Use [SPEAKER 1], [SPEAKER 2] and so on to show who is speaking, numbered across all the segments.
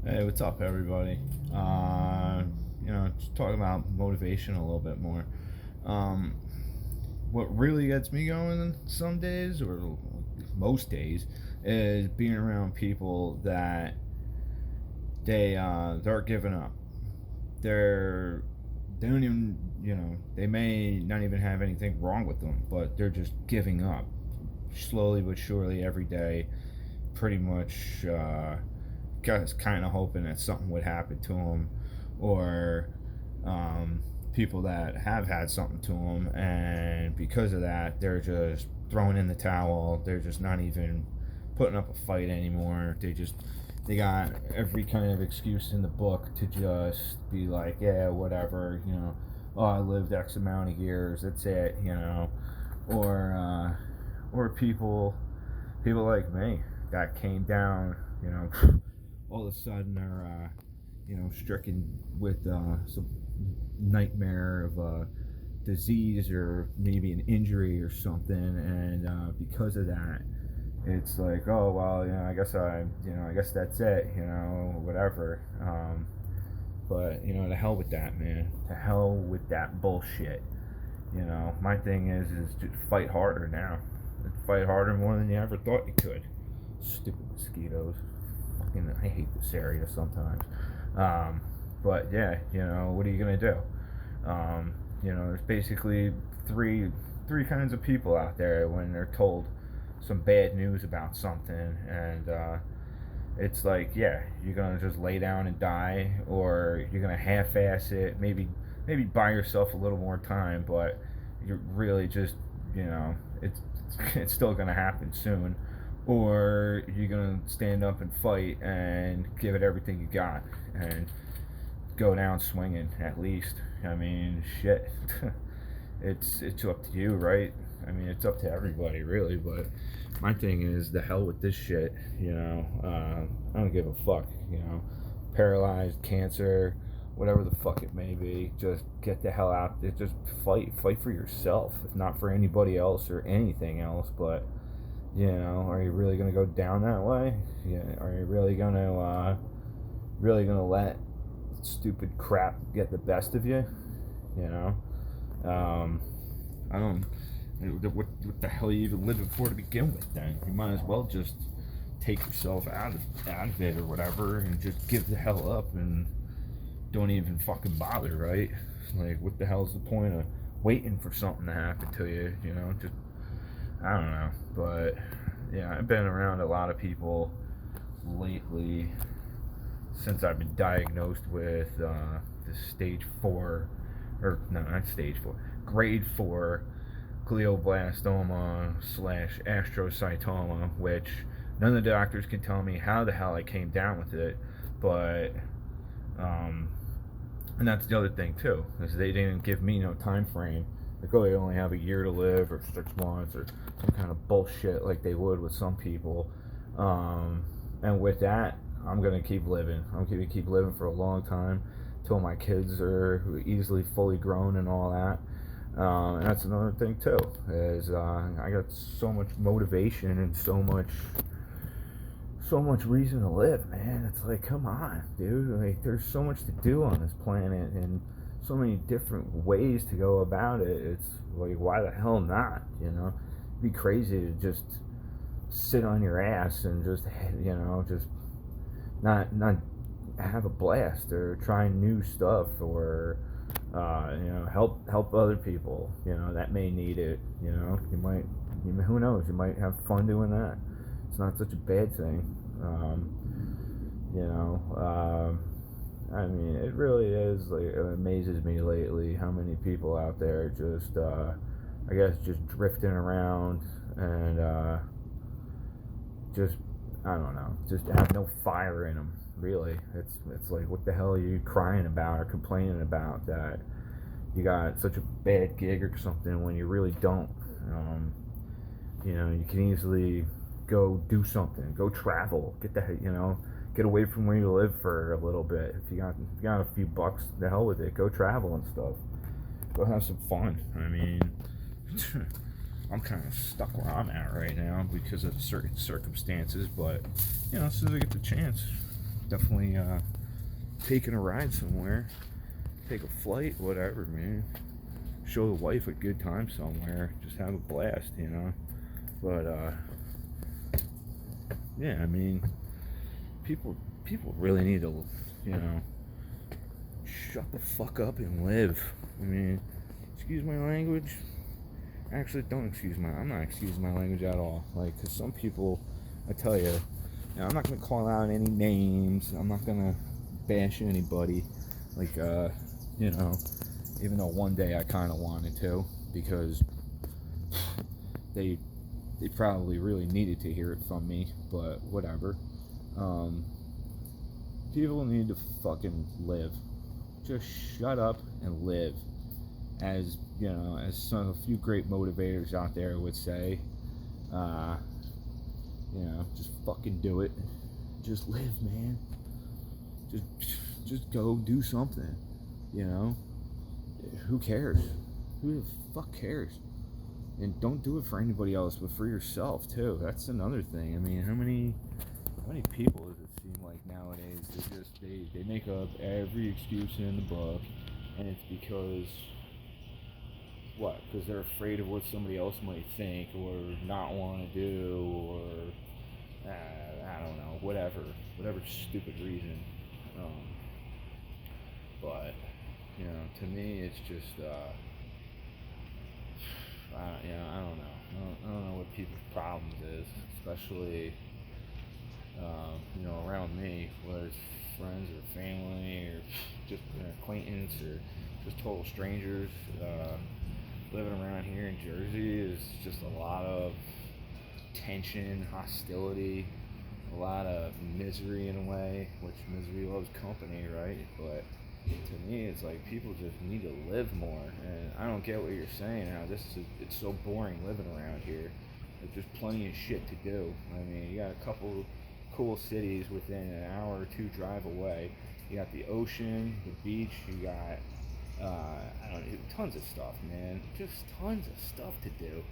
[SPEAKER 1] Hey, what's up, everybody? Just talking about motivation a little bit more. Um, what really gets me going some days, or most days, is being around people that they're giving up. They're they don't even they may not even have anything wrong with them, but they're just giving up slowly but surely every day. Pretty much. Kind of hoping that something would happen to them, or people that have had something to them, and because of that, they're just throwing in the towel. They're just not even putting up a fight anymore. They got every kind of excuse in the book to just be like, yeah, whatever, Oh, I lived X amount of years. That's it, or people like me that came down, all of a sudden are stricken with some nightmare of a disease or maybe an injury or something, and because of that, it's like, oh well, I guess that's it, whatever. But to hell with that, man. To hell with that bullshit. My thing is just fight harder now. Fight harder more than you ever thought you could. Stupid mosquitoes. Fucking, I hate this area sometimes. Um, but yeah, what are you gonna do? There's basically three kinds of people out there when they're told some bad news about something, and it's like, yeah, you're gonna just lay down and die, or you're gonna half-ass it, maybe buy yourself a little more time, but you're really just, it's it's still gonna happen soon, or you're gonna stand up and fight and give it everything you got and go down swinging at least. I mean, shit. It's up to you, right? I mean, it's up to everybody, really. But my thing is, the hell with this shit. I don't give a fuck. Paralyzed, cancer, whatever the fuck it may be. Just get the hell out. Just fight for yourself, if not for anybody else or anything else. But are you really gonna go down that way? Yeah, are you really gonna let stupid crap get the best of you? You know, um, I don't. What the hell are you even living for to begin with? Then you might as well just take yourself out of it or whatever, and just give the hell up and don't even fucking bother, right? Like, what the hell's the point of waiting for something to happen to you? Just, I don't know. But yeah, I've been around a lot of people lately since I've been diagnosed with the stage 4, or no, not stage 4, grade 4 glioblastoma slash astrocytoma, which none of the doctors can tell me how the hell I came down with it. But and that's the other thing too, is they didn't give me no time frame. Like, oh, you only have a year to live, or 6 months, or some kind of bullshit like they would with some people. And with that, I'm gonna keep living. I'm gonna keep living for a long time, till my kids are easily fully grown and all that. And that's another thing too, is I got so much motivation and so much reason to live, man. It's like, come on, dude. Like, there's so much to do on this planet, and so many different ways to go about it. It's like, why the hell not? It'd be crazy to just sit on your ass and just not have a blast, or try new stuff, or help other people that may need it. Who knows, you might have fun doing that. It's not such a bad thing. You know, I mean, it really is, like, it amazes me lately how many people out there just, I guess, just drifting around, and just, I don't know, just have no fire in them. Really, it's like, what the hell are you crying about or complaining about, that you got such a bad gig or something, when you really don't? You can easily go do something, go travel, get away from where you live for a little bit. If you got a few bucks, the hell with it. Go travel and stuff. Go have some fun. I mean, I'm kind of stuck where I'm at right now because of certain circumstances, but as soon as I get the chance, definitely taking a ride somewhere, take a flight, whatever, man. Show the wife a good time somewhere, just have a blast, you know. But yeah, I mean, people people really need to, you know, shut the fuck up and live. I mean, excuse my language. Actually, don't excuse my. I'm not excusing my language at all. Like, cause some people, I tell you, I'm not gonna call out any names. I'm not gonna bash anybody. Like, you know, even though one day I kind of wanted to, because they they probably really needed to hear it from me. But whatever. Um, People need to fucking live. Just shut up and live. As you know, as some a few great motivators out there would say, uh, you know, just fucking do it. Just live, man. Just just go do something. You know, who cares? Who the fuck cares? And don't do it for anybody else, but for yourself too. That's another thing. I mean, how many people does it seem like nowadays they make up every excuse in the book, and it's because what? Because they're afraid of what somebody else might think or not want to do, or I don't know, whatever stupid reason. Um, but you know, to me, it's just I don't know. I don't know what people's problems is, especially you know, around me, whether it's friends or family or just an acquaintance or just total strangers. Living around here in Jersey is just a lot of tension, hostility, a lot of misery in a way, which misery loves company, right? But to me, it's like people just need to live more, and I don't get what you're saying. How it's so boring living around here. There's just plenty of shit to do. I mean, you got a couple cool cities within an hour or two drive away. You got the ocean, the beach. You got I don't know, tons of stuff, man. Just tons of stuff to do.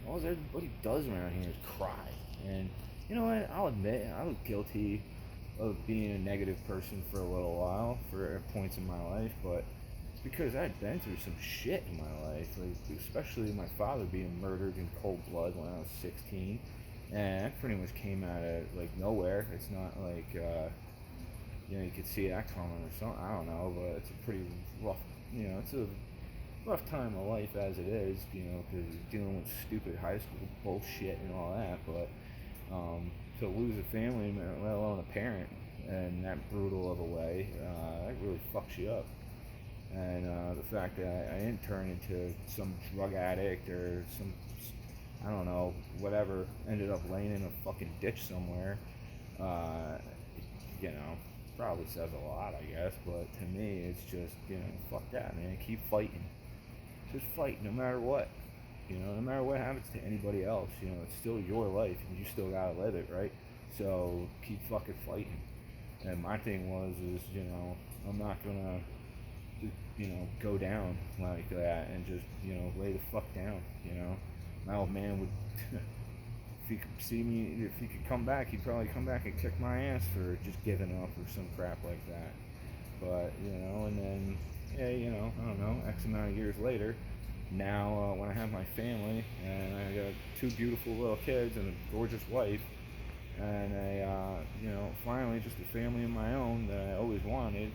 [SPEAKER 1] All everybody does around here is cry. And you know what? I'll admit I was guilty of being a negative person for a little while, for points in my life, but it's because I'd been through some shit in my life, like especially my father being murdered in cold blood when I was 16, and that pretty much came out of like nowhere. It's not like you know, you could see that coming or something. I don't know, but it's a pretty rough, you know, it's a rough time of life as it is, you know, because you're dealing with stupid high school bullshit and all that. But to lose a family, let alone a parent, in that brutal of a way, that really fucks you up. And the fact that I didn't turn into some drug addict or some, I don't know, whatever, ended up laying in a fucking ditch somewhere, uh, you know, probably says a lot, I guess. But to me, it's just, you know, fuck that, man. Keep fighting. Just fight no matter what. You know, no matter what happens to anybody else, you know, it's still your life and you still gotta live it, right? So keep fucking fighting. And my thing is, you know, I'm not gonna, you know, go down like that and just, you know, lay the fuck down, you know. My old man would, if he could see me, if he could come back, he'd probably come back and kick my ass for just giving up or some crap like that. But, you know, and then, yeah, you know, I don't know, X amount of years later, now when I have my family and I got two beautiful little kids and a gorgeous wife and you know, finally just a family of my own that I always wanted,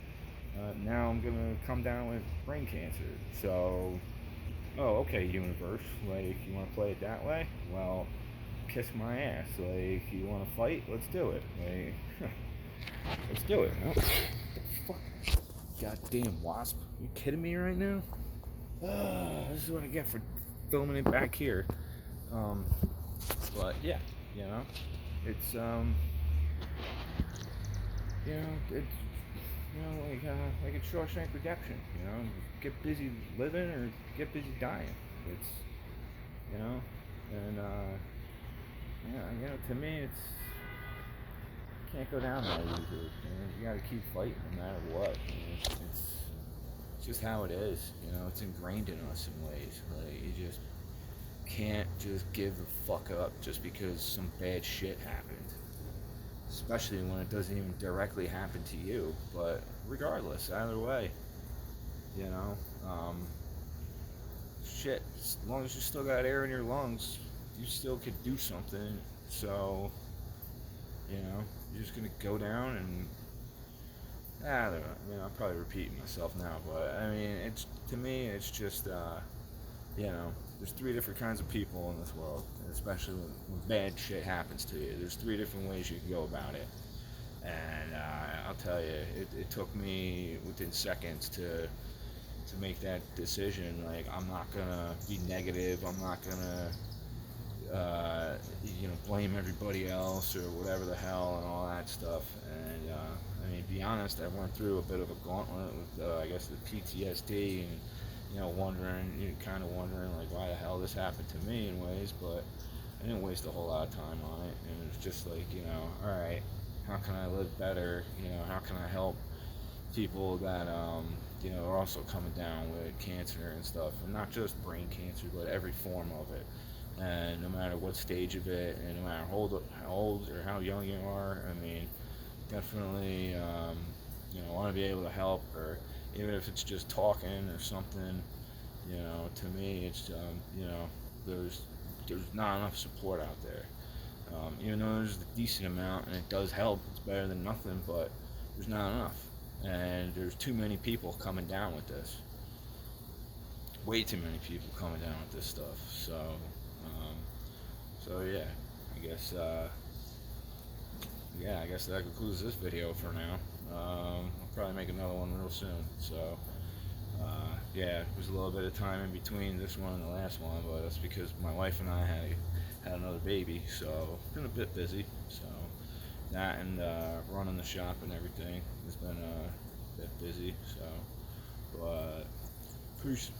[SPEAKER 1] now I'm gonna come down with brain cancer. So, oh, okay, universe, like, you want to play it that way? Well, kiss my ass. Like, you want to fight? Let's do it. Like, let's do it. What the fuck? Goddamn wasp. Are you kidding me right now? This is what I get for filming it back here. Um, but yeah, you know, it's you know, it's like in Shawshank Redemption. You know, get busy living or get busy dying. It's, you know, and yeah, you know, to me, it's can't go down that easy. You gotta keep fighting no matter what. It's just how it is. You know, it's ingrained in us in ways. Like, you just can't just give the fuck up just because some bad shit happened. especially when it doesn't even directly happen to you. But regardless, either way, you know, shit, as long as you still got air in your lungs, you still could do something. So, you're just gonna go down and I don't know. I'm probably repeating myself now, but I mean, it's to me, it's just there's three different kinds of people in this world, and especially when bad shit happens to you. There's three different ways you can go about it, and I'll tell you, it took me within seconds to make that decision. Like, I'm not gonna be negative. I'm not gonna blame everybody else or whatever the hell and all that stuff. And I mean, to be honest, I went through a bit of a gauntlet with, I guess, the PTSD and kind of wondering like why the hell this happened to me in ways. But I didn't waste a whole lot of time on it, and it was just like, all right, how can I live better? How can I help people that are also coming down with cancer and stuff, and not just brain cancer, but every form of it. And no matter what stage of it, and no matter how old or how young you are, I mean, definitely, want to be able to help, or even if it's just talking or something. To me, it's there's not enough support out there. Even though there's a decent amount and it does help, it's better than nothing, but there's not enough. And there's too many people coming down with this. Way too many people coming down with this stuff. So yeah, I guess I guess that concludes this video for now. I'll probably make another one real soon. So yeah, there's a little bit of time in between this one and the last one, but that's because my wife and I had another baby, so been a bit busy. So that and running the shop and everything has been a bit busy. So, but peace.